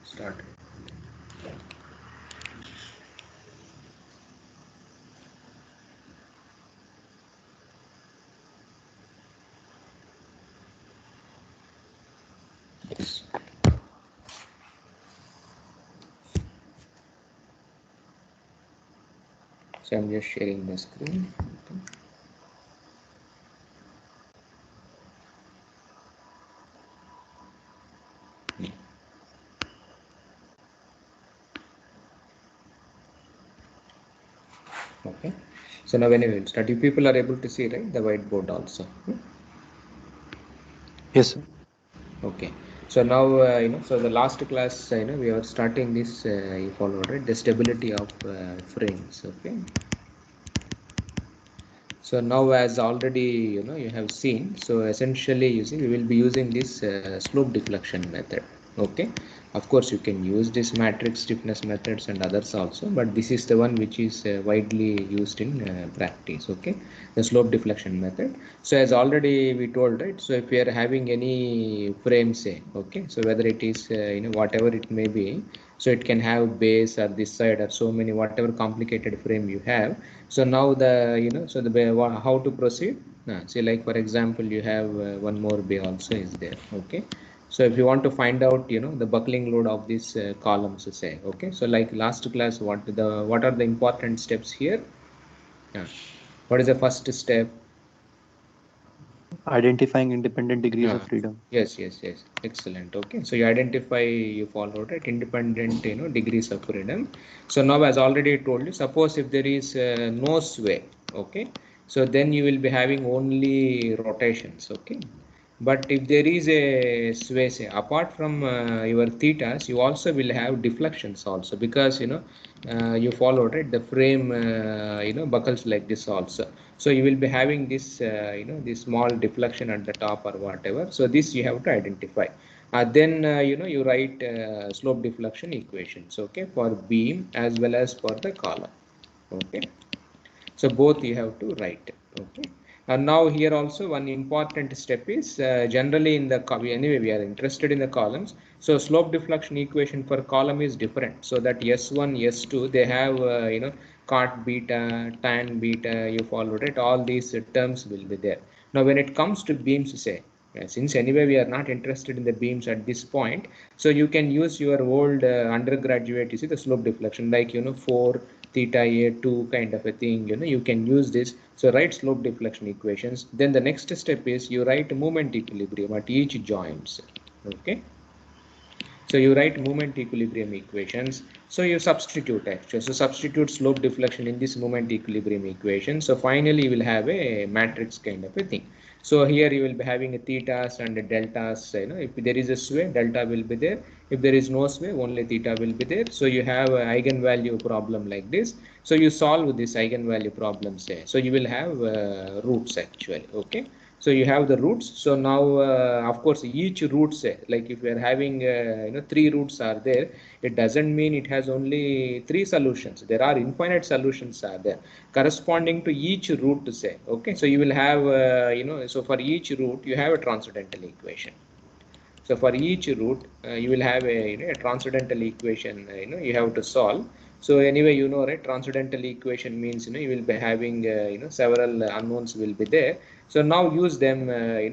Start. Yes. So I'm just sharing the screen. Okay. So now when we will start, you people are able to see, right, the whiteboard also. Yes, sir. Okay. So now so the last class we are starting this you followed, right, the stability of frames. Okay. So now as already you have seen, so essentially you see we will be using this slope deflection method. Okay, of course you can use this matrix stiffness methods and others also, but this is the one which is widely used in practice. Okay, the slope deflection method. So as already we told, right, so if we are having any frame, say, okay, so whether it is whatever it may be, so it can have base or this side or so many whatever complicated frame you have. So now the so the how to proceed. See, like for example you have one more bay also is there. Okay, so if you want to find out the buckling load of these columns, say, okay, so like last class, what are the important steps here? Yeah. What is the first step? Identifying independent degrees of Yeah. freedom. Yes, excellent. Okay, so you identify, you follow, right, independent degrees of freedom. So now as already told you, suppose if there is no sway, okay, so then you will be having only rotations. Okay, but if there is a sway, say, apart from your thetas, you also will have deflections also, because you follow, right, the frame buckles like this also. So you will be having this this small deflection at the top or whatever. So this you have to identify. Then you write slope deflection equations, okay, for beam as well as for the column. Okay, so both you have to write. Okay, and now here also one important step is generally in the anyway we are interested in the columns. So slope deflection equation for column is different, so that s1 s2 they have cot beta, tan beta, you followed it, all these terms will be there. Now when it comes to beams, say, since anyway we are not interested in the beams at this point, so you can use your old undergraduate, you see, the slope deflection, like 4 theta a 2 kind of a thing, you can use this. So write slope deflection equations. Then the next step is you write moment equilibrium at each joints. Okay, so you write moment equilibrium equations. So you substitute actually. So substitute slope deflection in this moment equilibrium equation. So finally you will have a matrix kind of a thing. So here you will be having a thetas and a deltas. If there is a sway, delta will be there. If there is no sway, only theta will be there. So you have an eigenvalue problem like this. So you solve this eigenvalue problem, say. So you will have roots actually. Okay. So you have the roots. So now of course each root, say, like if you are having 3 roots are there, it doesn't mean it has only 3 solutions. There are infinite solutions are there corresponding to each root, to say. Okay, so you will have so for each root you have a transcendental equation. So for each root, you will have a transcendental equation. You have to solve. So anyway, right, transcendental equation means you will be having several unknowns will be there. So now use them.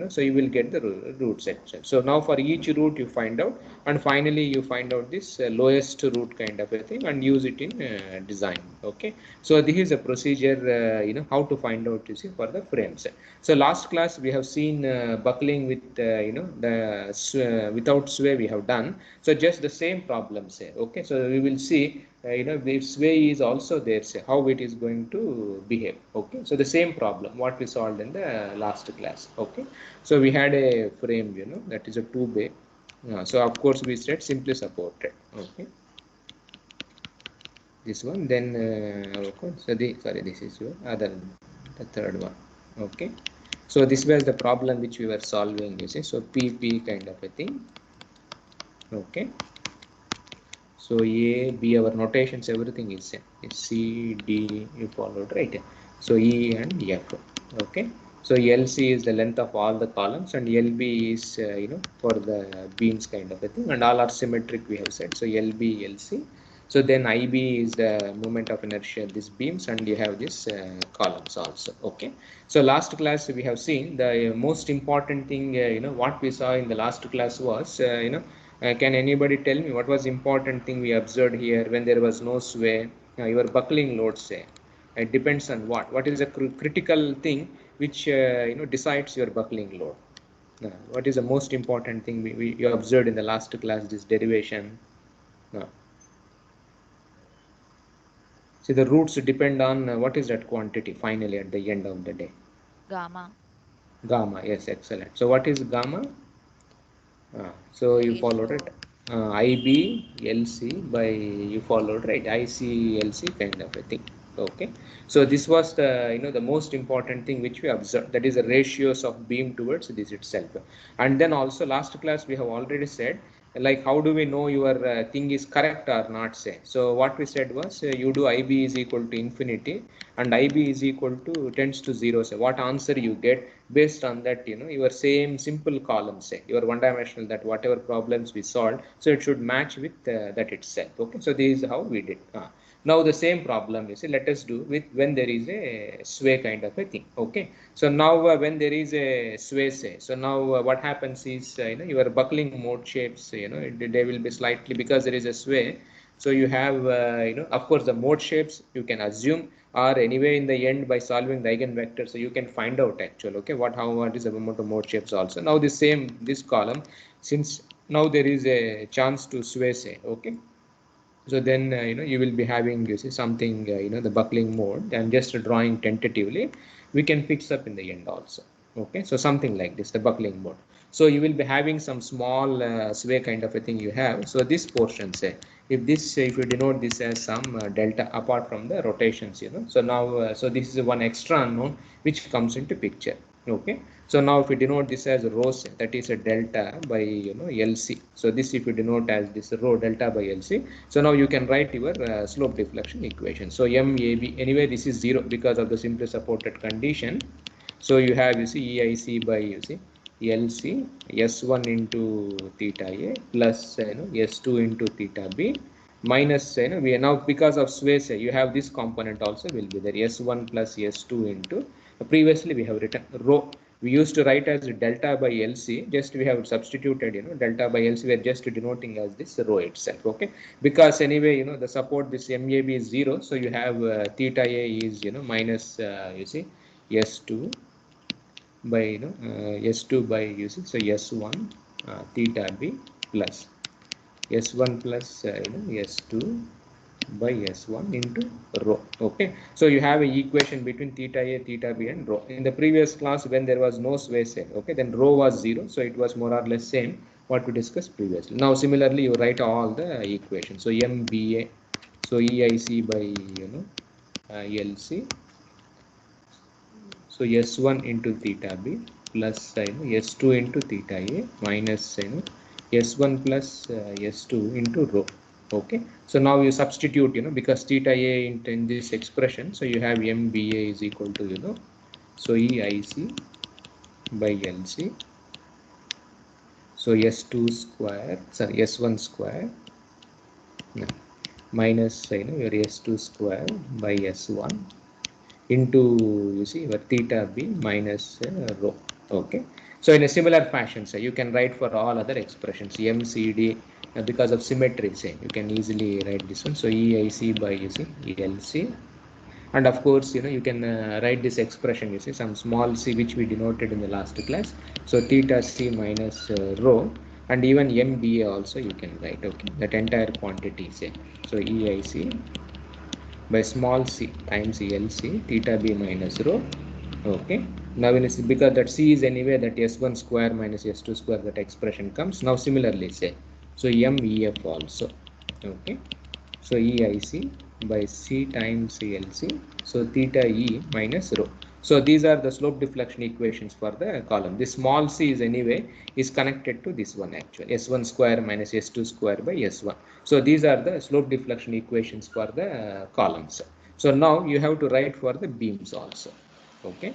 So you will get the root section. So now for each root you find out, and finally you find out this lowest root kind of a thing and use it in design. Okay. So this is a procedure. How to find out, you see, for the frames. So last class we have seen buckling with the without sway we have done. So just the same problem, say. Okay, so we will see if sway is also there, say, how it is going to behave. Okay, so the same problem what we solved in the last class. Okay, so we had a frame, that is a 2 bay. So of course we said simply supported. Okay, this one. Then okay, so sorry, this is your other, the third one. Okay, so this was the problem which we were solving, you see. So PP kind of a thing. Okay, so A, B, our notations, everything is same. It's C, D, you followed, right? So E and F. Okay, So LC is the length of all the columns, and LB is for the beams kind of a thing, and all are symmetric we have said. So LB, LC. So then IB is the moment of inertia this beams, and you have this columns also. Okay. So last class we have seen the most important thing. What we saw in the last class was can anybody tell me what was important thing we observed here when there was no sway? Your buckling load say. It depends on what is a critical thing which decides your buckling load. What is the most important thing you observed in the last class, this derivation? See, the roots depend on what is that quantity finally at the end of the day? Gamma. Gamma. Yes, excellent. So what is gamma? So you followed it. Ratio. IB LC by you followed right. IC LC kind of a thing. Okay. So this was the the most important thing which we observed. That is the ratios of beam towards this itself. And then also last class we have already said like how do we know your thing is correct or not, say. So what we said was you do IB is equal to infinity and IB is equal to tends to 0. So what answer you get based on that, your same simple column, say your one dimensional, that whatever problems we solved, so it should match with that itself. Okay, so this is how we did. Now the same problem, you see, let us do with when there is a sway kind of a thing. Okay, so now when there is a sway, say, so now what happens is your buckling mode shapes, they will be slightly, because there is a sway. So you have of course the mode shapes you can assume are anyway in the end by solving the eigenvector, so you can find out actual, okay, what is the amount of mode shapes also. Now the same this column, since now there is a chance to sway, say. Okay, so then you will be having, you see, something the buckling mode. I'm just drawing tentatively, we can fix up in the end also. Okay, so something like this, the buckling mode. So you will be having some small sway kind of a thing you have. So this portion, say, if you denote this as some delta apart from the rotations, so now so this is one extra unknown which comes into picture. Okay, so now if we denote this as rho, that is a delta by LC. So this if you denote as this rho delta by LC. So now you can write your slope deflection equation. So MAB, anyway this is 0 because of the simply supported condition. So you have, you see, EIC by, you see, LC S1 into theta A plus S2 into theta B minus we are now, because of sway, say, you have this component also will be there, S1 plus S2 into previously we have written rho. We used to write as delta by LC, just we have substituted delta by LC, we are just denoting as this rho itself. Okay, because anyway the support this MAB is 0, so you have theta A is minus you see S2 by S2 by, you see, so S1 theta B plus S1 plus S2 by S1 into rho. Okay, so you have a equation between theta A, theta B and rho. In the previous class when there was no sway set, okay, then rho was 0, so it was more or less same what we discussed previously. Now similarly you write all the equations. So MBA, so EIC by LC, so S1 into theta B plus S2 into theta A minus S1 plus S2 into rho. Okay, so now you substitute because theta A in this expression, so you have MBA is equal to so EIC by LC, so S2 square, sorry, S1 square minus your S2 square by S1 into, you see, your theta B minus rho. Okay, so in a similar fashion, so you can write for all other expressions MCD because of symmetry, say you can easily write this one. So EIC by, you see, LC, and of course you can write this expression, you see, some small c which we denoted in the last class. So theta C minus rho, and even MBA also you can write. Okay, that entire quantity, say, so EIC by small c times LC theta B minus rho. Okay, now when it's, because that c is anyway that S1 square minus S2 square, that expression comes. Now similarly, say, so MEF also. Okay, so EIC by c times LC, so theta E minus rho. So these are the slope deflection equations for the column. This small c is anyway is connected to this one actually, S1 square minus S2 square by S1. So these are the slope deflection equations for the columns. So now you have to write for the beams also. Okay,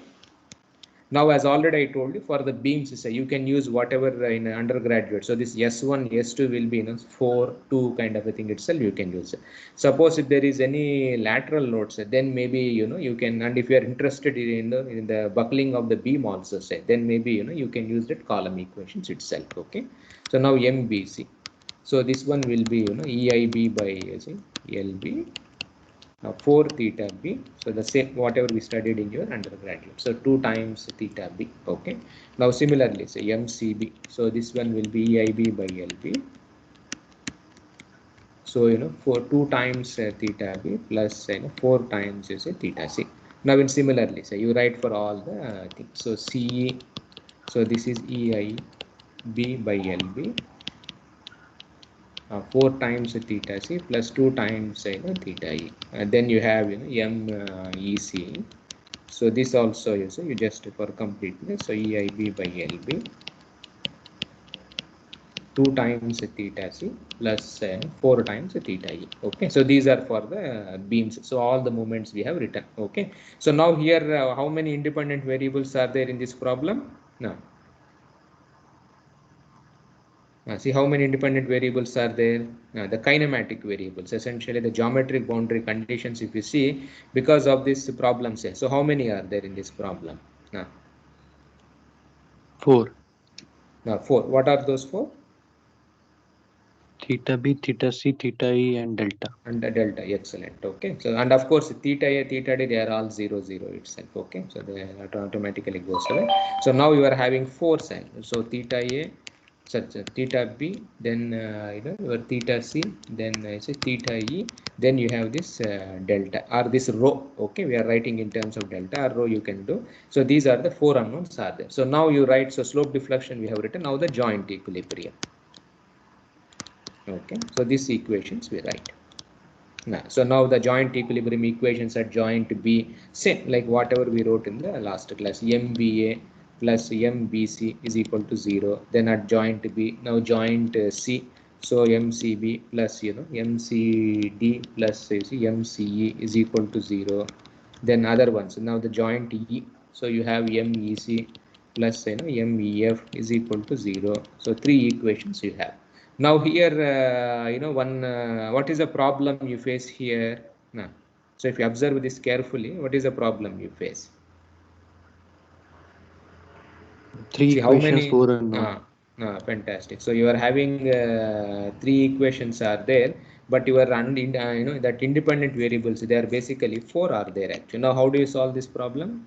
Now, as already I told you, for the beams, say you can use whatever in undergraduate. So this S1, S2 will be 4, 2 kind of a thing itself you can use. Suppose if there is any lateral loads, then maybe you can, and if you are interested in the buckling of the beam also, say, then maybe you can use that column equations itself. Okay. So now MBC. So this one will be EIB by LB. 4 theta b, so the same whatever we studied in your undergraduate, so 2 times theta b. Okay, now similarly say mcb, so this one will be eib by lb, so for 2 times theta b plus 4 times theta c. Now in similarly say you write for all the things, so ce, so this is eib by lb, 4 times theta c plus 2 times theta e, and then you have mec. So this also is you just for completeness, so eib by lb 2 times theta c plus 4 times theta e. Okay, so these are for the beams, so all the moments we have written. Okay, so now here how many independent variables are there in this problem? Now see how many independent variables are there. The kinematic variables, essentially the geometric boundary conditions, if you see, because of this problem say, so how many are there in this problem? 4. Now 4. What are those 4? Theta b, theta c, theta e, and delta. And delta. Excellent. Okay, so and of course theta a, theta d, they are all 0 0 itself. Okay, so they automatically goes away. So now you are having 4 sign, so theta a, such theta b, then your theta c, then say theta e, then you have this delta or this rho. Okay, we are writing in terms of delta or rho, you can do. So these are the 4 unknowns are there. So now you write, so slope deflection we have written, now the joint equilibrium. Okay, so these equations we write. So now the joint equilibrium equations at joint B, same like whatever we wrote in the last class, MBA plus MBC is equal to 0. Then at joint B, now joint C, so MCB plus MCD plus MCE is equal to 0. Then other ones, now the joint E, so you have MEC plus MEF is equal to 0. So 3 equations you have. Now here, one, what is the problem you face here? Now, so if you observe this carefully, what is the problem you face? 3 See how equations, many? 4 unknown. Fantastic. So you are having 3 equations are there, but you are that independent variables, they are basically 4 are there actually. Now how do you solve this problem?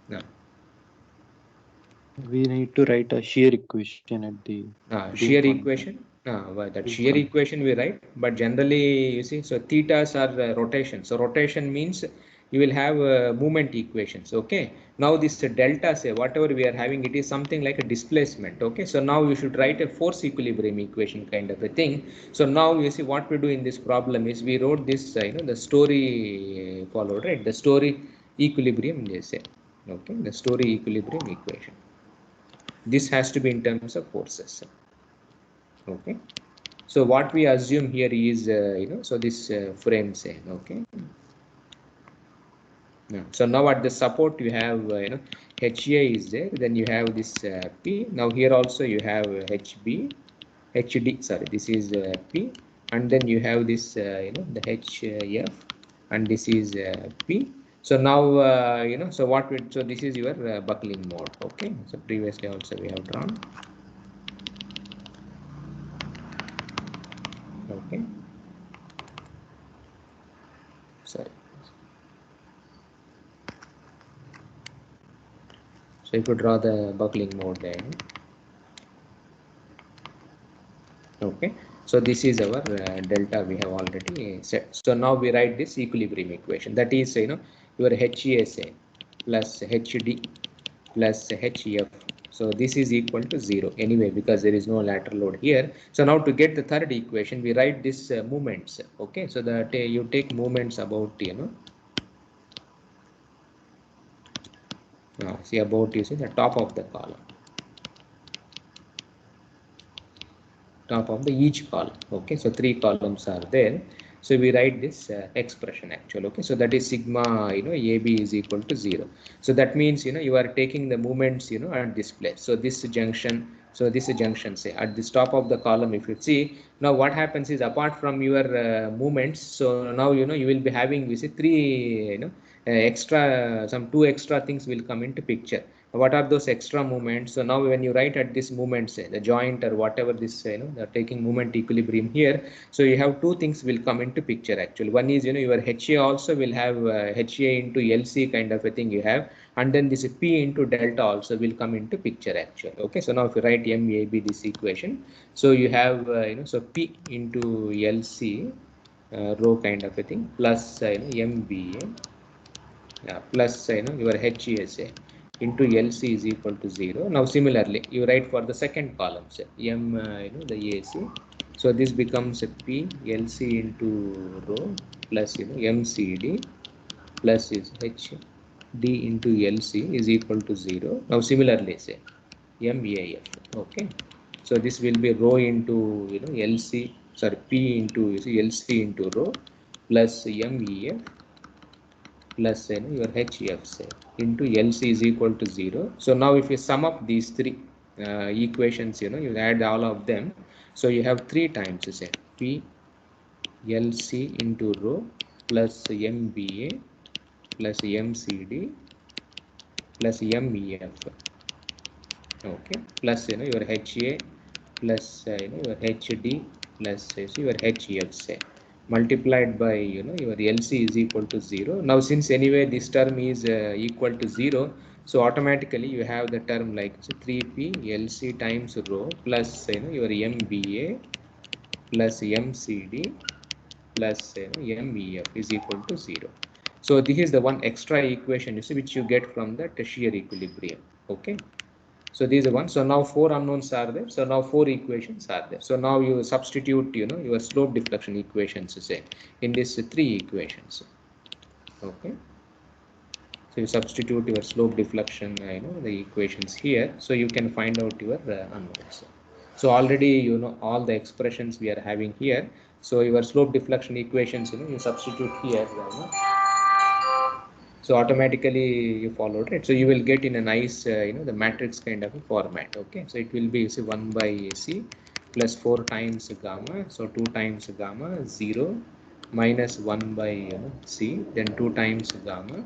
Now, We need to write a shear equation at the beam shear point. equation. That Beam shear point. equation we write, but generally you see, so thetas are rotation. So rotation means you will have movement equations. Okay, now this delta, say whatever we are having, it is something like a displacement. Okay, so now you should write a force equilibrium equation kind of a thing. So now you see what we do in this problem is we wrote this the story followed, right? The story equilibrium, they say. Okay, the story equilibrium equation. This has to be in terms of forces. Okay, so what we assume here is so this frame say. Okay, so now at the support you have HA is there, then you have this P. Now here also you have HB, HD, sorry, this is P, and then you have this the HF, and this is P. So now so what we, so this is your buckling mode. Okay, so previously also we have drawn. Okay, sorry. So if you draw the buckling mode there. Okay, so this is our delta we have already set. So now we write this equilibrium equation, that is your HESA plus HD plus HF. So this is equal to 0 anyway because there is no lateral load here. So now to get the third equation, we write this moments. Okay, so that you take moments about see about the top of the column. Top of the each column. Okay, so 3 columns are there. So we write this expression actually. Okay, so that is sigma, AB is equal to 0. So that means, you are taking the moments, at this place. So this junction, say at the top of the column, if you see, now what happens is apart from your movements, so now, you will be having, we say, three, extra, some two extra things will come into picture. What are those extra movements? So now when you write at this movement, say the joint or whatever this, the taking moment equilibrium here, so you have two things will come into picture actually. One is, your HA also will have HA into LC kind of a thing you have, and then this P into delta also will come into picture actually. Okay, so now if you write MAB this equation, so you have, so P into LC rho kind of a thing plus MBA plus your HESA into LC is equal to 0. Now similarly you write for the second column, say M the AC. So this becomes a P LC into rho plus MCD plus is H D into LC is equal to 0. Now similarly say MAF. Okay, so this will be rho into LC, sorry, P into LC into rho plus MEF plus your HF, say, into LC is equal to 0. So now if you sum up these three equations, you add all of them. So you have 3 times, say, P LC into rho plus MBA plus MCD plus MEF. Okay, plus your HA plus your HD plus your HF, say, multiplied by your LC is equal to 0. Now since anyway this term is equal to 0, so automatically you have the term like, so 3P LC times rho plus your MBA plus MCD plus MEF is equal to 0. So this is the one extra equation, you see, which you get from the shear equilibrium. Okay, so these are one. So now 4 unknowns are there. So now 4 equations are there. So now you substitute, your slope deflection equations, say, in these 3 equations. Okay. So you substitute your slope deflection, the equations here. So you can find out your unknowns. So already, all the expressions we are having here. So your slope deflection equations, you substitute here. So automatically you follow it. So you will get in a nice, the matrix kind of a format. Okay, so it will be, you see, 1 by AC plus 4 times gamma. So 2 times gamma 0 minus 1 by C, then 2 times gamma.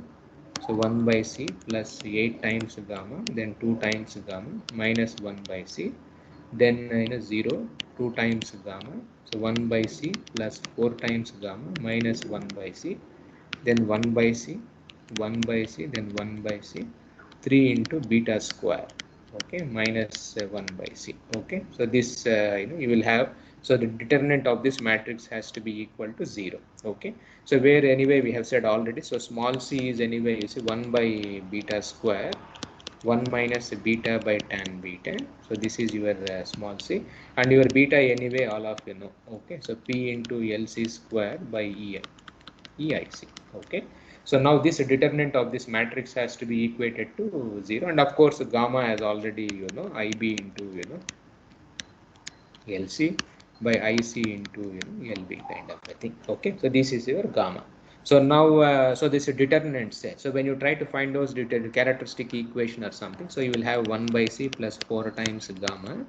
So 1 by C plus 8 times gamma, then 2 times gamma minus 1 by C, then 0 2 times gamma. So 1 by C plus 4 times gamma minus 1 by C, then 1 by C, 1 by C, then 1 by C, 3 into beta square, okay, minus 1 by C. Okay, so this you will have, so the determinant of this matrix has to be equal to 0. Okay, so where anyway we have said already, so small c is anyway, you see, 1 by beta square 1 minus beta by tan beta. So this is your small c, and your beta anyway all of you know. Okay, so P into LC square by EIC. Okay, so now this determinant of this matrix has to be equated to 0, and of course gamma has already, IB into LC by IC into LB kind of a thing. Okay, so this is your gamma. So now so this is determinant, say, so when you try to find those characteristic equation or something, so you will have 1 by C plus 4 times gamma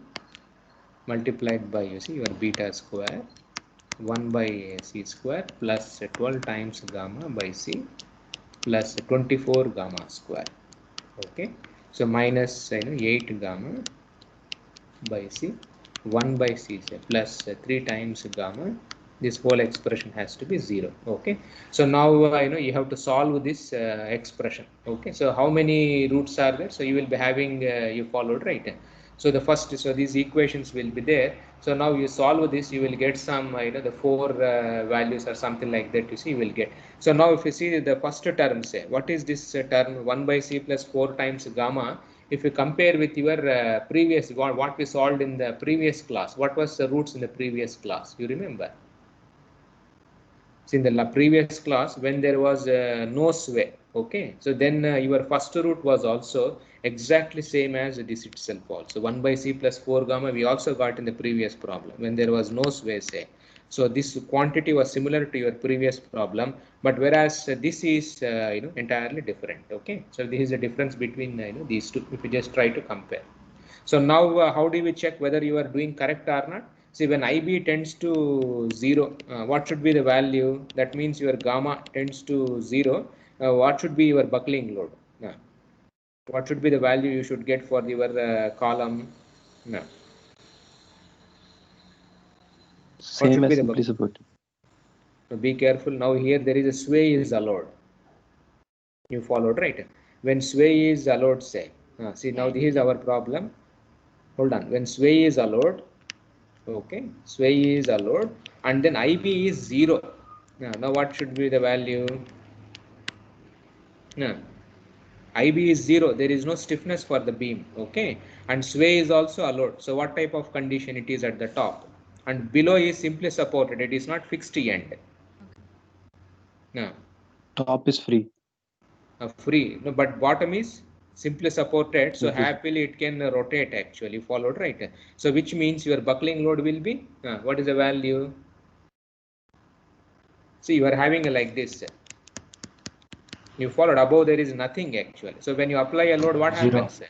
multiplied by, you see, your beta square 1 by C square plus 12 times gamma by C plus 24 gamma square. Okay, so minus 8 gamma by C 1 by C plus 3 times gamma. This whole expression has to be 0. Okay, so now you have to solve this expression. Okay, so how many roots are there? So you will be having you followed, right? So the first, so these equations will be there. So now you solve this, you will get some the 4 values or something like that, you see, you will get. So now if you see the first term, say, what is this term 1 by C plus 4 times gamma? If you compare with your previous, what we solved in the previous class, what was the roots in the previous class? You remember? So in the previous class, when there was no sway, okay, so then your first root was also exactly same as this itself also. 1 by c plus 4 gamma we also got in the previous problem when there was no sway, say. So this quantity was similar to your previous problem, but whereas this is entirely different. Okay, so this is the difference between these two if you just try to compare. So now how do we check whether you are doing correct or not? See, when IB tends to 0, what should be the value? That means your gamma tends to 0. What should be your buckling load? What should be the value you should get for your column? No. What Same should be as the simply buckling? supported. So be careful. Now here there is a sway is allowed. You followed, right? When sway is allowed, say. See, now this is our problem. Hold on. When sway is allowed, okay, sway is allowed, and then IB is 0. Now what should be the value? IB is 0. There is no stiffness for the beam, okay, and sway is also allowed. So what type of condition it is at the top, and below is simply supported. It is not fixed end. No. Top is free. Free. No, but bottom is simply supported. So Simply happily it can rotate actually. Followed, right? So which means your buckling load will be what is the value? See, you are having a like this. You followed above there is nothing actually. So when you apply a load, what 0. happens?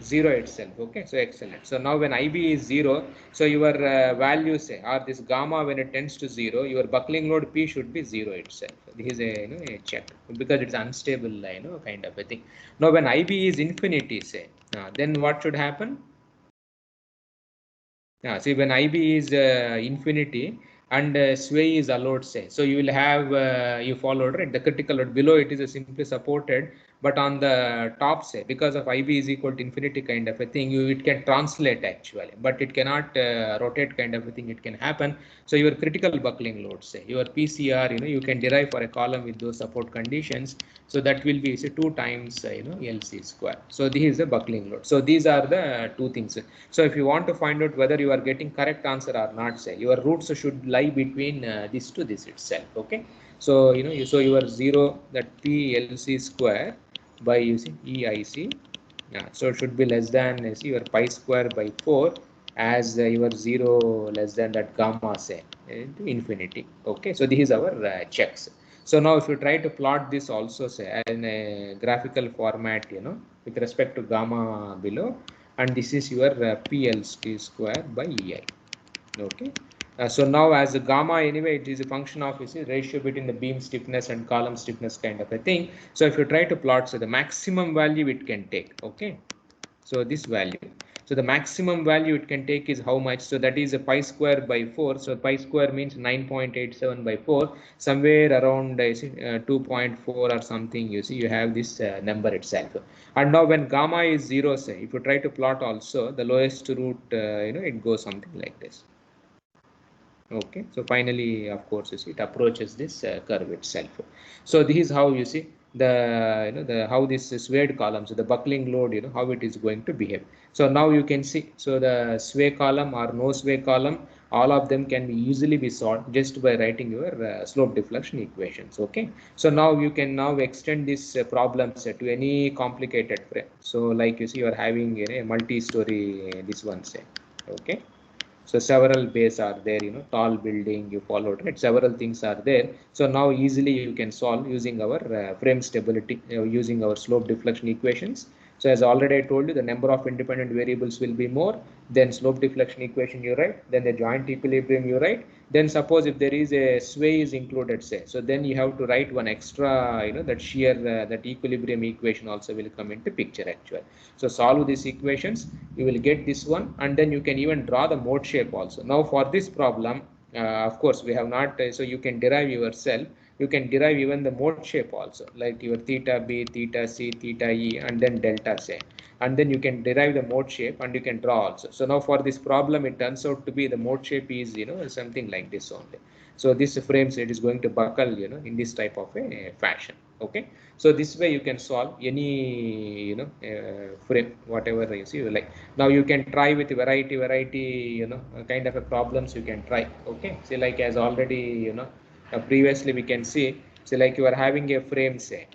0 itself. Okay, so excellent. So now when IB is 0, so your value say or this gamma when it tends to 0, your buckling load P should be 0 itself. This is a check because it's unstable kind of a thing. Now when IB is infinity, say, then what should happen? See, when IB is infinity and sway is allowed, say, so you will have you followed, right? The critical load below it is a simply supported, but on the top, say, because of IB is equal to infinity kind of a thing, it can translate actually, but it cannot rotate kind of a thing. It can happen. So your critical buckling load, say, your PCR, you can derive for a column with those support conditions. So that will be say 2 times LC square. So this is the buckling load. So these are the two things. So if you want to find out whether you are getting correct answer or not, say your roots should lie between this to this itself. Okay. So so your 0 that PLC square by using EIC. So it should be less than your pi square by 4 as your 0 less than that gamma, say, into infinity. Okay. So this is our checks. So now if you try to plot this also, say, in a graphical format, with respect to gamma below, and this is your PLC square by EI. Okay. So now as a gamma anyway, it is a function of ratio between the beam stiffness and column stiffness kind of a thing. So if you try to plot, so the maximum value it can take. Okay. So this value. So the maximum value it can take is how much? So that is a pi square by 4. So pi square means 9.87 by 4. Somewhere around 2.4 or something. You see, you have this number itself. And now when gamma is 0, say, if you try to plot also, the lowest root, it goes something like this. Okay, so finally, of course, you see it approaches this curve itself. So this is how you see the how this swayed column, so the buckling load, how it is going to behave. So now you can see, so the sway column or no sway column, all of them can be easily be solved just by writing your slope deflection equations. Okay, so now you can now extend this problems to any complicated frame. So like you see, you are having a multi-story this one, say. Okay. So several bays are there, tall building you followed, right? Several things are there. So now easily you can solve using our frame stability, using our slope deflection equations. So as already I told you, the number of independent variables will be more. Then slope deflection equation you write. Then the joint equilibrium you write. Then suppose if there is a sway is included, say, so then you have to write one extra, that shear, that equilibrium equation also will come into picture actually. So solve these equations, you will get this one, and then you can even draw the mode shape also. Now for this problem, of course we have not, so you can derive yourself. You can derive even the mode shape also, like your theta b, theta c, theta e, and then delta, say, and then you can derive the mode shape and you can draw also. So now for this problem, it turns out to be the mode shape is something like this only. So this frames it is going to buckle in this type of a fashion. Okay, so this way you can solve any frame whatever you see you like. Now you can try with variety kind of a problems you can try. Okay, see, like as already previously we can see, like you are having a frame, say,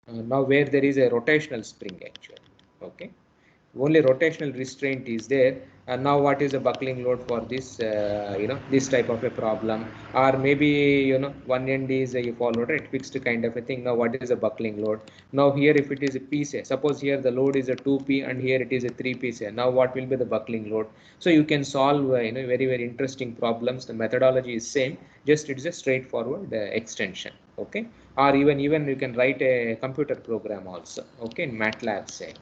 now where there is a rotational spring actually. Okay, only rotational restraint is there. And now what is the buckling load for this this type of a problem? Or maybe one end is you follow right fixed kind of a thing. Now what is a buckling load? Now here if it is a piece, suppose here the load is a 2p and here it is a 3p. Now what will be the buckling load? So you can solve very very interesting problems. The methodology is same, just it is a straightforward extension. Okay, or even you can write a computer program also, okay, in MATLAB say.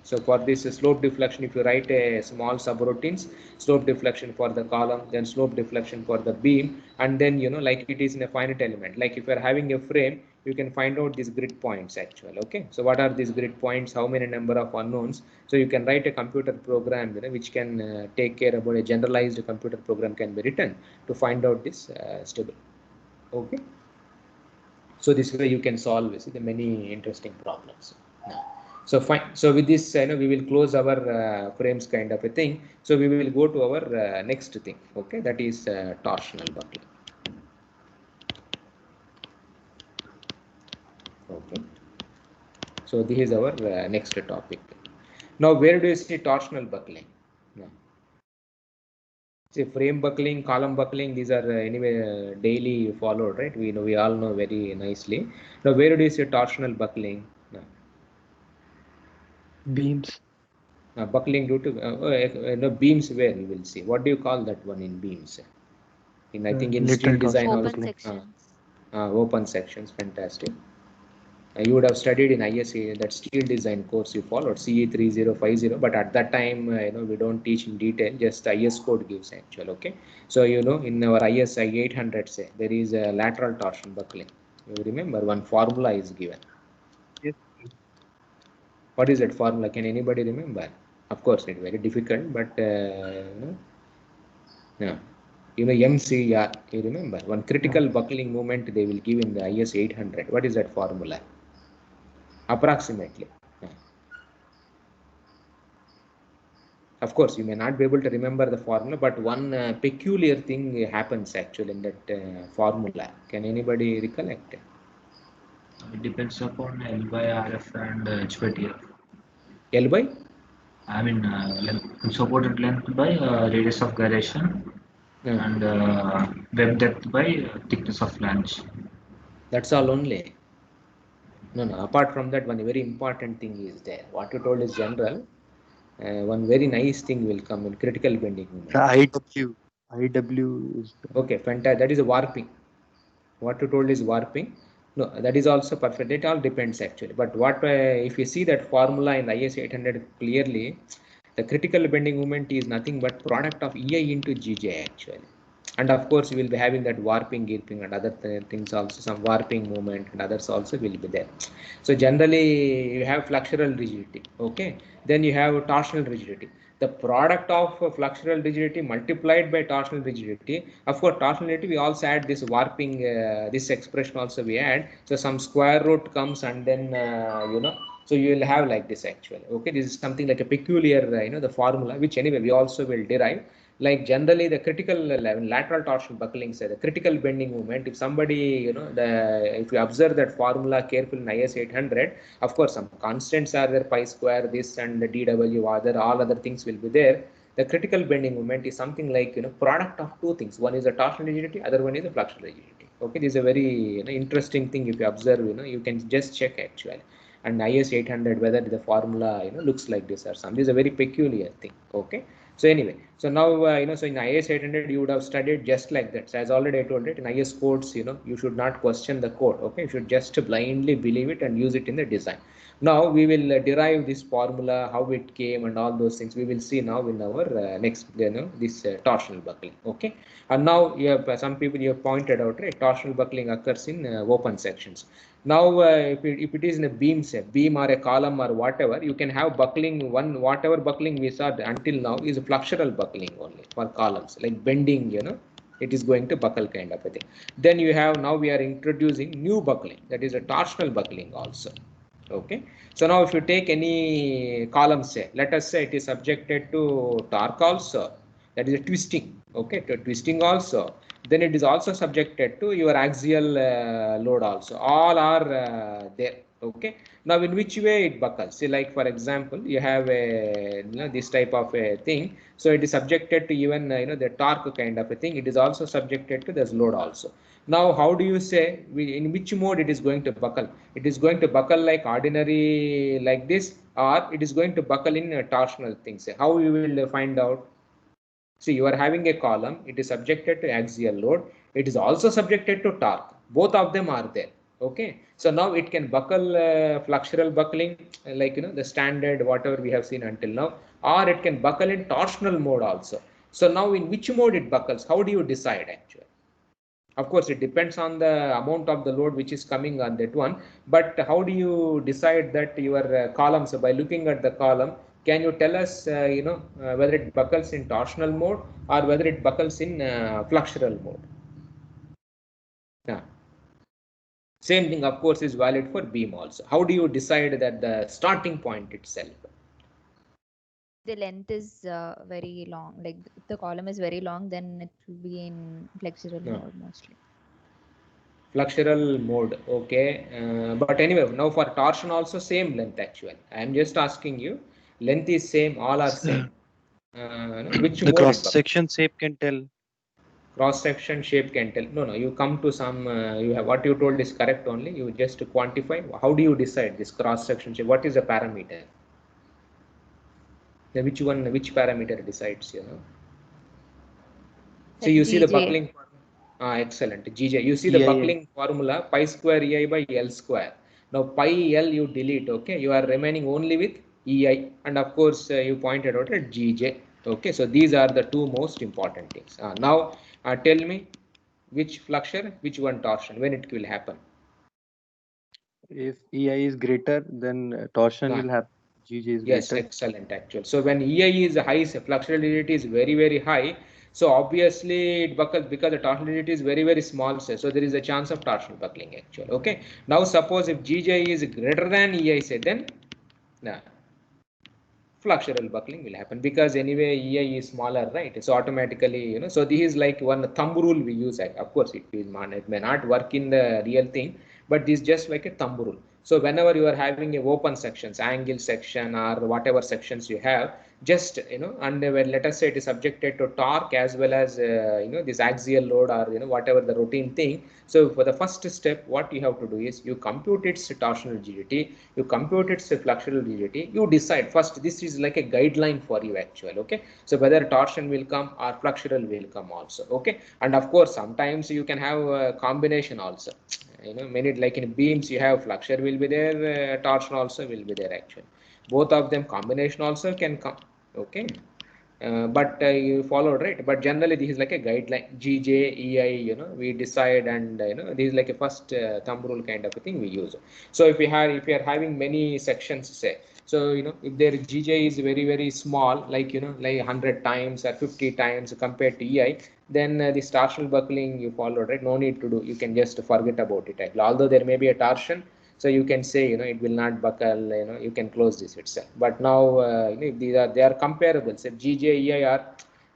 So for this slope deflection, if you write a small subroutines, slope deflection for the column, then slope deflection for the beam, and then like it is in a finite element. Like if you are having a frame, you can find out these grid points actually. Okay, so what are these grid points? How many number of unknowns? So you can write a computer program, which can take care about a generalized computer program can be written to find out this stable. Okay, so this way you can solve the many interesting problems. So fine. So with this, we will close our frames kind of a thing. So we will go to our next thing. Okay, that is torsional buckling. Okay. So this is our next topic. Now, where do you see torsional buckling? Yeah. See, frame buckling, column buckling. These are anyway daily followed, right? We all know very nicely. Now, where do you see torsional buckling? Yeah. Beams. Buckling due to beams, where you will see. What do you call that one in beams? I think in Lateral steel design torsional also. Open buckling. sections. Open sections, fantastic. You would have studied in ISA that steel design course you followed CE 3050, but at that time we don't teach in detail, just IS code gives actual. Okay, so in our IS 800 say there is a lateral torsion buckling. You remember one formula is given. Yes. What is that formula? Can anybody remember? Of course, it's very difficult, but yeah. MCR, you remember one critical buckling moment they will give in the IS 800. What is that formula? Approximately. Yeah. Of course, you may not be able to remember the formula, but one peculiar thing happens actually in that formula. Can anybody recollect? It depends upon L by RF and H by TF. L by? I mean, supported length by radius of gyration and web depth by thickness of flange. That's all only. No. Apart from that, one very important thing is there. What you told is general. One very nice thing will come in critical bending moment. IW. IW is Okay, fantastic. That is a warping. What you told is warping. No, that is also perfect. It all depends actually. But what if you see that formula in IS 800 clearly, the critical bending moment is nothing but product of EI into GJ actually. And of course, you will be having that warping, gearing, and other things also. Some warping movement and others also will be there. So generally, you have flexural rigidity. Okay, then you have torsional rigidity. The product of flexural rigidity multiplied by torsional rigidity. Of course, torsional rigidity we also add this warping. This expression also we add. So some square root comes and then So you will have like this actually. Okay, this is something like a peculiar the formula which anyway we also will derive. Like generally the critical level lateral torsion buckling say the critical bending moment. If somebody if you observe that formula carefully in IS 800, of course some constants are there, pi square this and the dw other all other things will be there. The critical bending moment is something like product of two things. One is a torsion rigidity, other one is a flexural rigidity. Okay, this is a very interesting thing. If you observe, you can just check actually. And IS 800 whether the formula looks like this or something. This is a very peculiar thing. Okay. So anyway, so now so in IS 800 you would have studied just like that. So as already I told it in IS codes, you should not question the code. Okay, you should just blindly believe it and use it in the design. Now we will derive this formula, how it came, and all those things. We will see now in our next, this torsional buckling. Okay, and now you have some people you have pointed out, right? Torsional buckling occurs in open sections. Now, if it is in a beam, say beam or a column or whatever, you can have buckling. Whatever buckling we saw until now is a flexural buckling only for columns, like bending. It is going to buckle kind of a thing. Then you have now we are introducing new buckling, that is a torsional buckling also. Okay, so now if you take any column, say let us say it is subjected to torque also, that is a twisting. Okay, to twisting also, then it is also subjected to your axial load also. All are there. Okay. Now, in which way it buckles? See, like for example, you have a this type of a thing. So it is subjected to even the torque kind of a thing. It is also subjected to this load also. Now, how do you say in which mode it is going to buckle? It is going to buckle like ordinary like this, or it is going to buckle in torsional things. How you will find out? See, you are having a column. It is subjected to axial load. It is also subjected to torque. Both of them are there. Okay. So now it can buckle flexural buckling, like the standard whatever we have seen until now, or it can buckle in torsional mode also. So now in which mode it buckles? How do you decide actually? Of course, it depends on the amount of the load which is coming on that one. But how do you decide that your columns by looking at the column? Can you tell us, whether it buckles in torsional mode or whether it buckles in flexural mode? Yeah. Same thing, of course, is valid for beam also. How do you decide that the starting point itself? The length is very long. Like if the column is very long, then it will be in flexural mode mostly. Flexural mode, okay. But anyway, now for torsion also same length actually. I am just asking you, length is same, all are same. Which The mode cross it buckles? section shape can tell. Cross section shape can tell. No, you come to some. You have what you told is correct only. You just quantify. How do you decide this cross section shape? What is the parameter? Which one? Which parameter decides? So you see the GJ. buckling. Excellent. GJ. You see the EIA. buckling formula pi square EI by L square. Now pi L you delete. Okay, you are remaining only with EI, and of course you pointed out at GJ. Okay, so these are the two most important things. Now tell me which flexure, which one torsion, when it will happen. If EI is greater, then torsion will happen. GJ is Yes, greater. excellent actually. So when EI is high, flexural rigidity is very, very high. So obviously it buckles because the torsional rigidity is very, very small. So there is a chance of torsional buckling actually. Okay. Now suppose if GJ is greater than EI, say then flexural buckling will happen because anyway EI is smaller, right? So automatically, so this is like one thumb rule we use. Of course, it may not work in the real thing, but this is just like a thumb rule. So whenever you are having a open sections, angle section or whatever sections you have, just and let us say it is subjected to torque as well as this axial load or whatever the routine thing. So for the first step, what you have to do is you compute its torsional rigidity, you compute its flexural rigidity, you decide first. This is like a guideline for you actually. Okay, so whether torsion will come or flexural will come also. Okay, and of course sometimes you can have a combination also. Many like in beams you have flexure will be there, torsion also will be there actually. Both of them combination also can come. Okay. But you followed, right? But generally this is like a guideline. GJ, EI, we decide, and this is like a first thumb rule kind of a thing we use. So if you are having many sections, say, so if their GJ is very, very small, like like 100 times or 50 times compared to EI, then this torsional buckling you followed, right? No need to do. You can just forget about it. Although there may be a torsion, so you can say it will not buckle, you can close this itself. But now if they are comparable, say GJ, EI are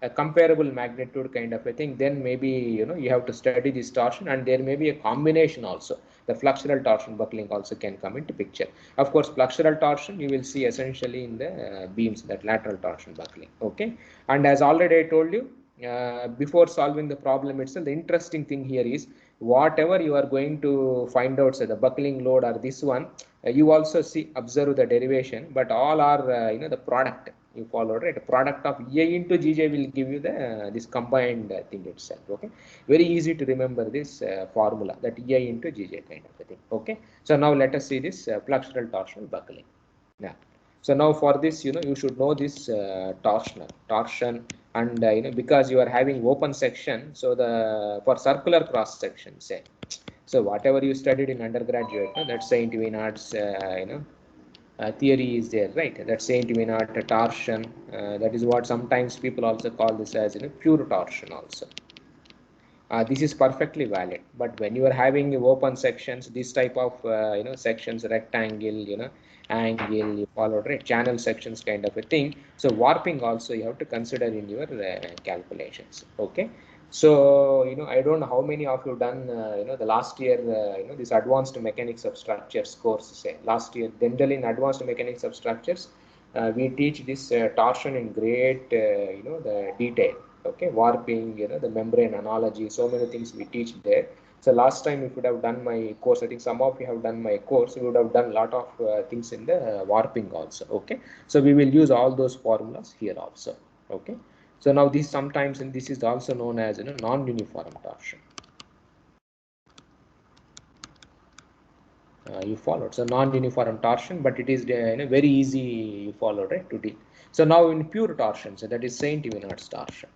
a comparable magnitude kind of a thing, then maybe you have to study this torsion, and there may be a combination also. The flexural torsion buckling also can come into picture. Of course, flexural torsion you will see essentially in the beams, that lateral torsion buckling. Okay, and as already I told you, before solving the problem itself, the interesting thing here is whatever you are going to find out, say the buckling load or this one, you also observe the derivation, but all are the product you follow, right? The product of EI into GJ will give you the this combined thing itself. Okay, very easy to remember this formula, that EI into GJ kind of a thing. Okay, so now let us see this flexural torsional buckling. Yeah. So now for this, you should know this torsion, and because you are having open section, so the for circular cross section, say, so whatever you studied in undergraduate, that Saint Venant's, theory is there, right? That Saint Venant torsion, that is what sometimes people also call this as pure torsion also. This is perfectly valid, but when you are having open sections, this type of sections, rectangle, angle, you follow, right? Channel sections kind of a thing. So warping also you have to consider in your calculations. Okay, So, I don't know how many of you done, the last year, this advanced mechanics of structures course, say last year, generally in advanced mechanics of structures, we teach this torsion in great, the detail, okay, warping, the membrane analogy, so many things we teach there. So last time, if you would have done my course, I think some of you have done my course, you would have done a lot of things in the warping also, okay. So we will use all those formulas here also, okay. So now this sometimes, and this is also known as non-uniform torsion. You followed. So non-uniform torsion, but it is very easy you follow, right, to deal. So now in pure torsion, so that is Saint Wienert's torsion.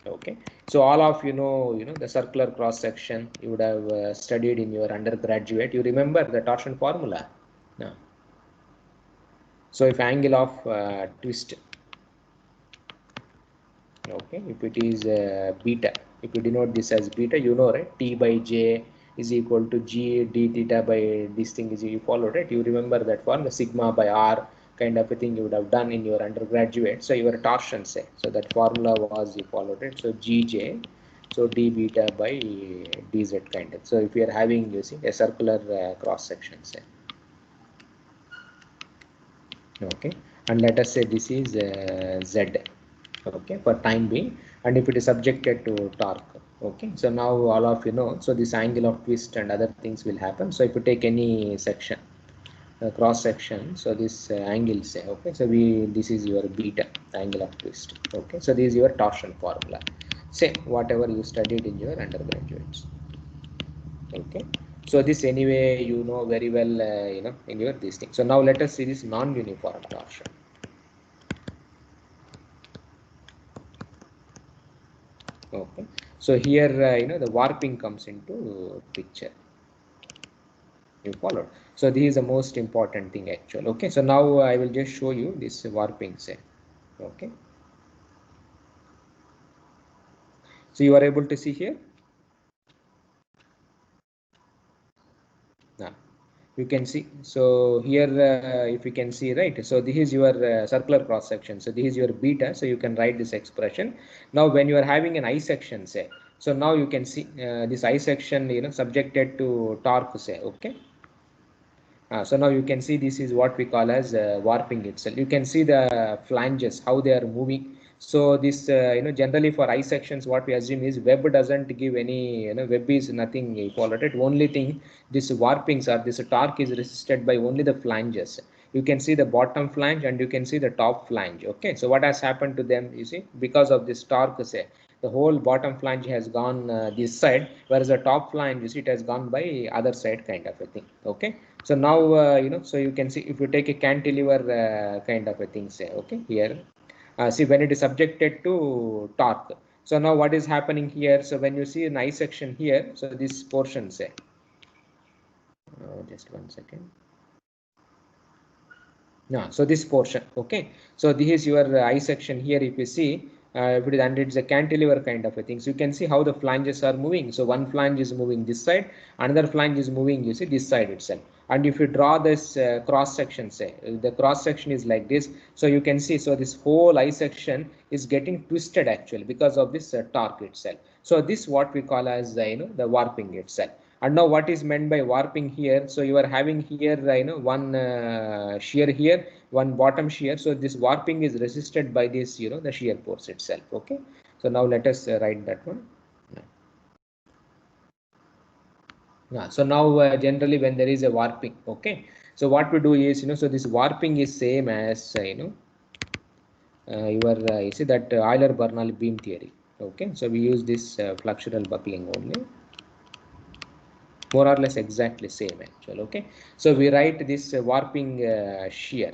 Okay. So all of the circular cross section you would have studied in your undergraduate. You remember the torsion formula? No. So if angle of twist, okay, if it is beta, if you denote this as beta, right, T by J is equal to G d theta by this thing is, you follow, right? You remember that formula, sigma by R kind of a thing you would have done in your undergraduate. So your torsion, say, so that formula was, you followed it. So Gj, so d beta by dz kind of. So if you are having, you see, a circular cross section, say, okay, and let us say this is Z, okay, for time being, and if it is subjected to torque, okay. So now all of so this angle of twist and other things will happen. So if you take any section, cross section, so this angle, say, okay, so this is your beta, angle of twist, okay. So this is your torsion formula, say whatever you studied in your undergraduates, okay. So this anyway very well in your this thing. So now let us see this non-uniform torsion. Okay, so here the warping comes into picture, you followed. So this is the most important thing actually, okay. So now I will just show you this warping, say, okay. So you are able to see here now, you can see. So here if you can see, right, so this is your circular cross section, so this is your beta, so you can write this expression. Now when you are having an I section, say, so now you can see this I section subjected to torque, say, okay. So now you can see this is what we call as warping itself. You can see the flanges, how they are moving. So this generally for I sections, what we assume is web doesn't give any, web is nothing followed it. Only thing, this warpings are, this torque is resisted by only the flanges. You can see the bottom flange and you can see the top flange, okay. So what has happened to them, you see, because of this torque, say, the whole bottom flange has gone this side, whereas the top flange, you see, it has gone by other side kind of a thing, okay. So now so you can see if you take a cantilever kind of a thing, say, okay, here see when it is subjected to torque. So now what is happening here, so when you see an I section here, so this portion, say, just 1 second. No, so this portion, okay. So this is your I section here. If you see, if it is, and it's a cantilever kind of a thing. So you can see how the flanges are moving. So one flange is moving this side, another flange is moving, you see, this side itself. And if you draw this cross section, say, the cross section is like this. So you can see, so this whole I section is getting twisted actually because of this torque itself. So this what we call as the warping itself. And now what is meant by warping here, so you are having here one shear here, one bottom shear. So this warping is resisted by this the shear force itself, okay. So now let us write that one. Yeah, so now generally when there is a warping, okay, so what we do is so this warping is same as your you see that Euler-Bernal beam theory, okay. So we use this fluxural buckling only, more or less exactly same actually, okay. So we write this warping shear.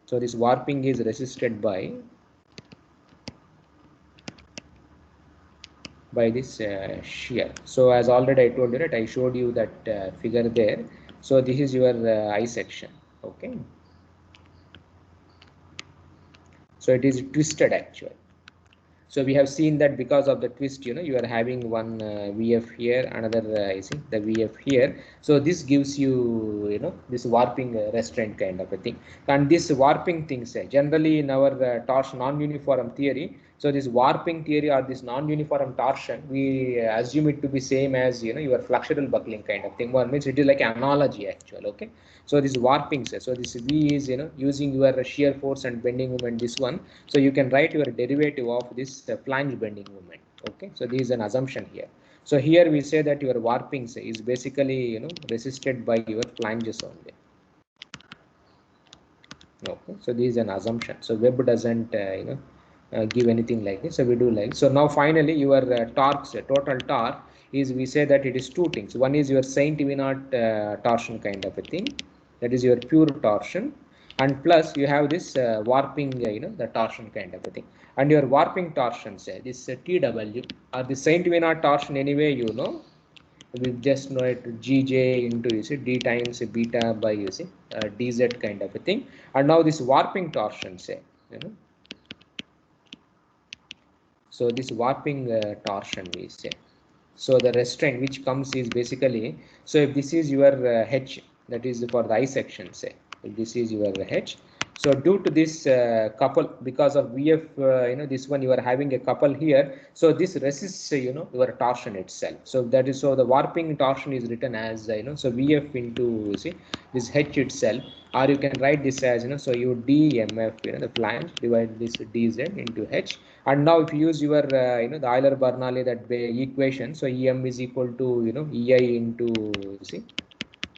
So this warping is resisted by this shear. So as already I told you, that I showed you that figure there. So this is your I section, okay. So it is twisted actually. So we have seen that because of the twist, you are having one VF here, another you see the VF here. So this gives you, this warping restraint kind of a thing. And this warping things generally in our torsion non-uniform theory. So this warping theory or this non-uniform torsion, we assume it to be same as your flexural buckling kind of thing. One means it is like an analogy actual. Okay. So this warping, so this V is using your shear force and bending moment. This one, so you can write your derivative of this flange bending moment. Okay, so this is an assumption here. So here we say that your warping is basically resisted by your flanges only. Okay, so this is an assumption. So Webb doesn't give anything like this. So we do like so. Now finally your torques, total torque is, we say that it is two things. One is your Saint Venant torsion kind of a thing, that is your pure torsion, and plus you have this warping, the torsion kind of a thing. And your warping torsion, say this TW or the Saint Venant torsion anyway, we just know it Gj into d times beta by dz kind of a thing. And now this warping torsion, say so this warping torsion we say. So the restraint which comes is basically, so if this is your H, that is for the I section, say if this is your H, so due to this couple, because of VF, this one you are having a couple here, so this resists your torsion itself. So that is, so the warping torsion is written as so VF into this H itself, or you can write this as so you DMF, the flange, divide this DZ into H. And now if you use your the Euler-Bernoulli that equation, so EM is equal to EI into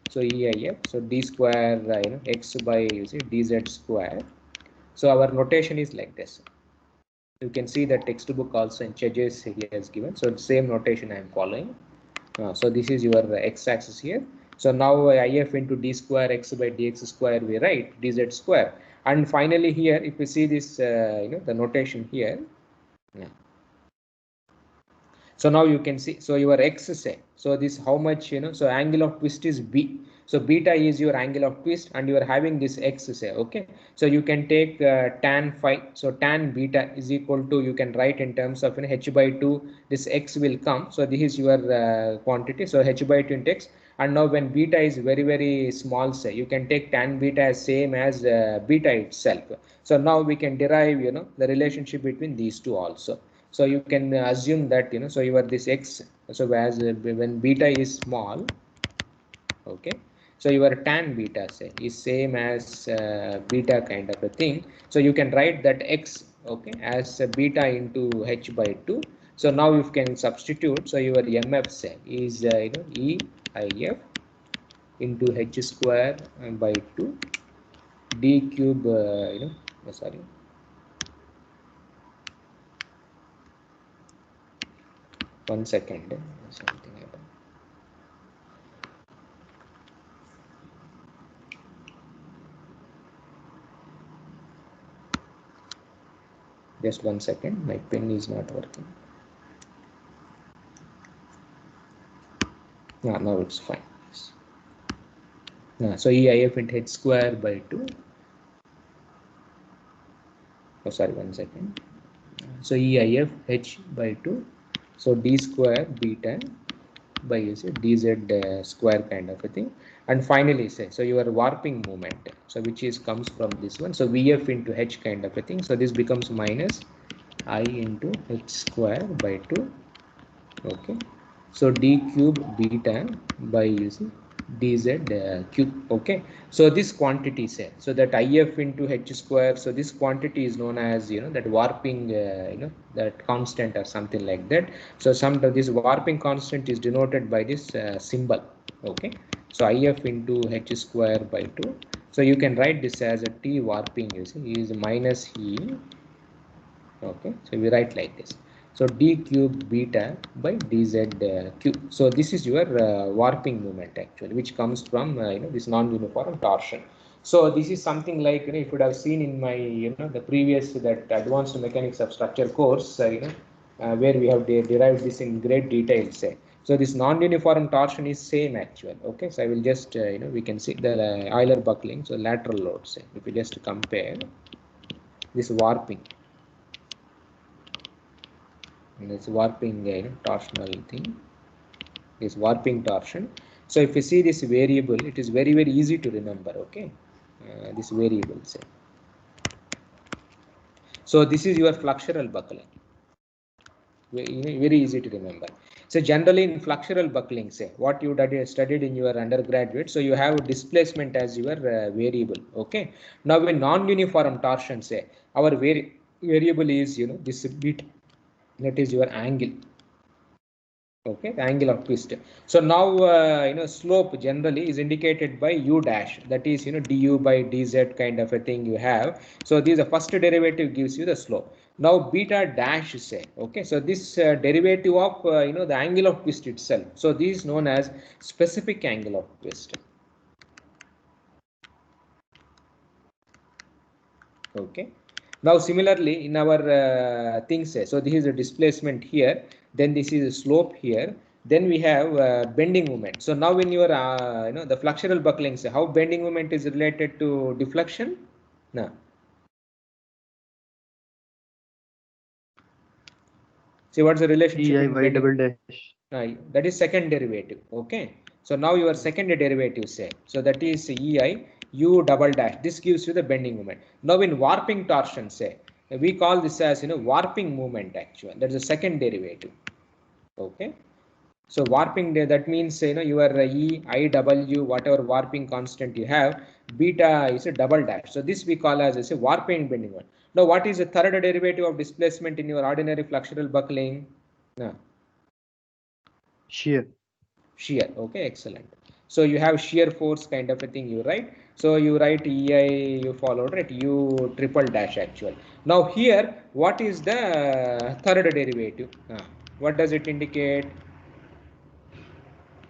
so EIF, so D square X by DZ square. So our notation is like this. You can see the textbook also in Chejes he has given. So the same notation I am following. So this is your x-axis here. So now IF into D square X by DX square we write DZ square. And finally here, if you see this the notation here. Yeah. So now you can see, so your X say, so this how much, so angle of twist is B. So beta is your angle of twist and you are having this X say, okay. So you can take tan phi, so tan beta is equal to, you can write in terms of H by 2, this X will come. So this is your quantity, so H by 2 into X. And now when beta is very, very small, say, you can take tan beta as same as beta itself. So now we can derive, the relationship between these two also. So you can assume that, so you are this X, so as when beta is small, okay, so your tan beta say is same as beta kind of a thing. So you can write that X, okay, as beta into H by 2. So now you can substitute, so your MF say is EIF into H square by 2 D cube, sorry. One second, something happened. Just 1 second, my pen is not working. Now it's fine. So EIF into H square by 2. Oh, sorry, 1 second. So EIF H by 2. So D square beta by DZ square kind of a thing. And finally say, so your warping moment, so which is comes from this one. So VF into H kind of a thing. So this becomes minus I into H square by 2. Okay. So D cube beta by dz cube. Okay, so this quantity say, so that IF into H square, so this quantity is known as that warping that constant or something like that. So this warping constant is denoted by this symbol. Okay, so IF into H square by 2. So you can write this as a T warping is minus E. Okay, so we write like this. So D cube beta by dz cube. So this is your warping moment actually, which comes from this non-uniform torsion. So this is something like if you would have seen in my the previous that advanced mechanics of structure course where we have derived this in great detail. Say, so this non-uniform torsion is same actual. Okay, so I will just we can see the Euler buckling. So lateral load. Say, if we just compare this warping. And it's warping, torsional thing. This warping torsion. So if you see this variable, it is very, very easy to remember. Okay, this variable say. So this is your flexural buckling. Very easy to remember. So generally in flexural buckling, say what you studied in your undergraduate, so you have displacement as your variable. Okay. Now in non-uniform torsion, say our variable is this bit, that is your angle. Okay, the angle of twist. So now slope generally is indicated by u dash, that is du by dz kind of a thing you have. So this the first derivative gives you the slope. Now beta dash say, okay, so this derivative of the angle of twist itself. So this is known as specific angle of twist. Okay. Now similarly in our things, so this is a displacement here, then this is a slope here, then we have bending moment. So now in your the flexural buckling, so how bending moment is related to deflection? Now see what's the relationship EI in y bending? double dash. That is second derivative. Okay, so now your second derivative say, so that is EI u double dash. This gives you the bending moment. Now in warping torsion, say we call this as warping moment. Actually that's the second derivative. Okay, so warping, that means your E, I, W, whatever warping constant you have, beta is a double dash. So this we call as a warping bending moment. Now what is the third derivative of displacement in your ordinary flexural buckling? No. Shear. Shear. Okay, excellent. So you have shear force kind of a thing you write. So you write EI, you followed, right? U triple dash actual. Now here, what is the third derivative? What does it indicate?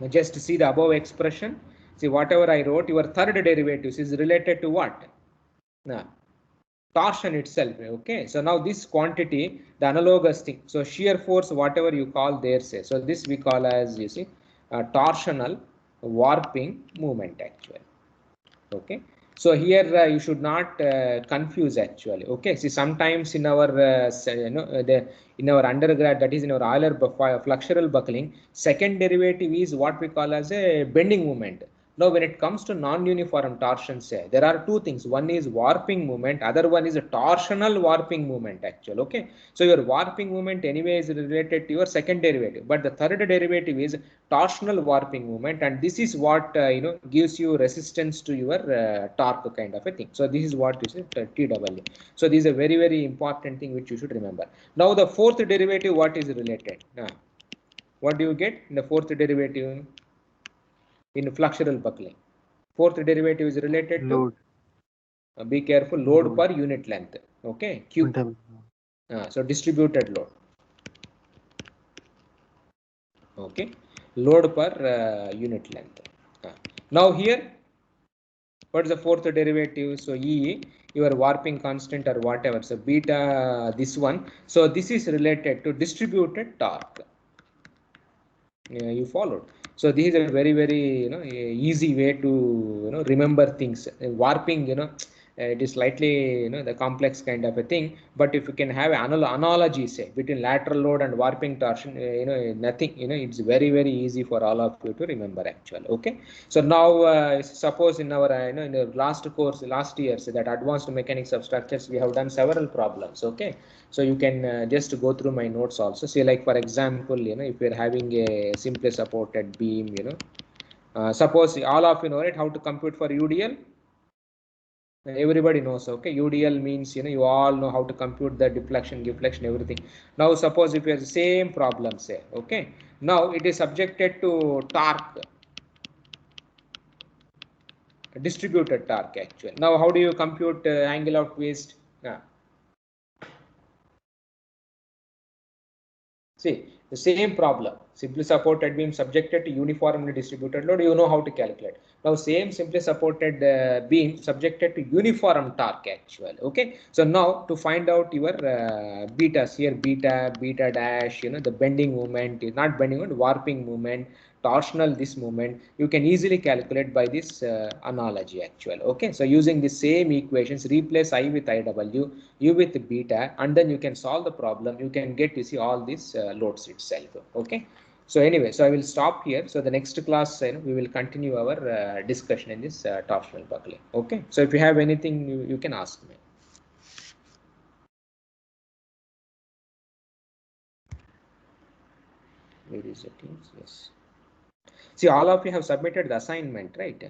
Now just see the above expression. See whatever I wrote, your third derivative is related to what? Now torsion itself. Okay, so now this quantity, the analogous thing, so shear force, whatever you call there, say, so this we call as, you see, torsional warping movement actually. Okay, so here you should not confuse actually. Okay, see sometimes in our in our undergrad, that is in our Euler flexural buckling, second derivative is what we call as a bending moment. Now when it comes to non-uniform torsion, say there are two things. One is warping movement, other one is a torsional warping movement actually. Okay, so your warping movement anyway is related to your second derivative, but the third derivative is torsional warping movement, and this is what gives you resistance to your torque kind of a thing. So this is what is TW. So this is a very, very important thing which you should remember. Now the fourth derivative, what is related? What do you get in the fourth derivative in flexural buckling? Fourth derivative is related Load. to be careful, load per unit length. Okay, Q. So distributed load. Okay, load per unit length. Now here, what is the fourth derivative? So E, your warping constant or whatever. So beta, this one. So this is related to distributed torque. You followed. So this is a very, very easy way to remember things. Warping, it is slightly the complex kind of a thing. But if you can have analogy, say between lateral load and warping torsion, nothing. It's very, very easy for all of you to remember actually. Okay. So now suppose in our in the last course last year, so that advanced mechanics of structures, we have done several problems. Okay. So you can just go through my notes also. Say like for example, if you're having a simply supported beam, suppose all of you know, right, how to compute for UDL. Everybody knows. Okay, UDL means you all know how to compute the deflection, everything. Now suppose if you have the same problem, say, okay, now it is subjected to torque, distributed torque actually. Now how do you compute angle of twist? See, the same problem, simply supported beam subjected to uniformly distributed load, you know how to calculate. Now same simply supported beam subjected to uniform torque actually. Okay, so now to find out your betas here, beta dash, the bending moment, not bending moment, warping moment. torsional this moment, you can easily calculate by this analogy actually. Okay, so using the same equations, replace I with IW, U with beta, and then you can solve the problem. You can get to see all these loads itself. Okay. So anyway, so I will stop here. So the next class, we will continue our discussion in this torsional buckling. Okay. So if you have anything, you can ask me. Where is the Teams? Yes. See, all of you have submitted the assignment, right?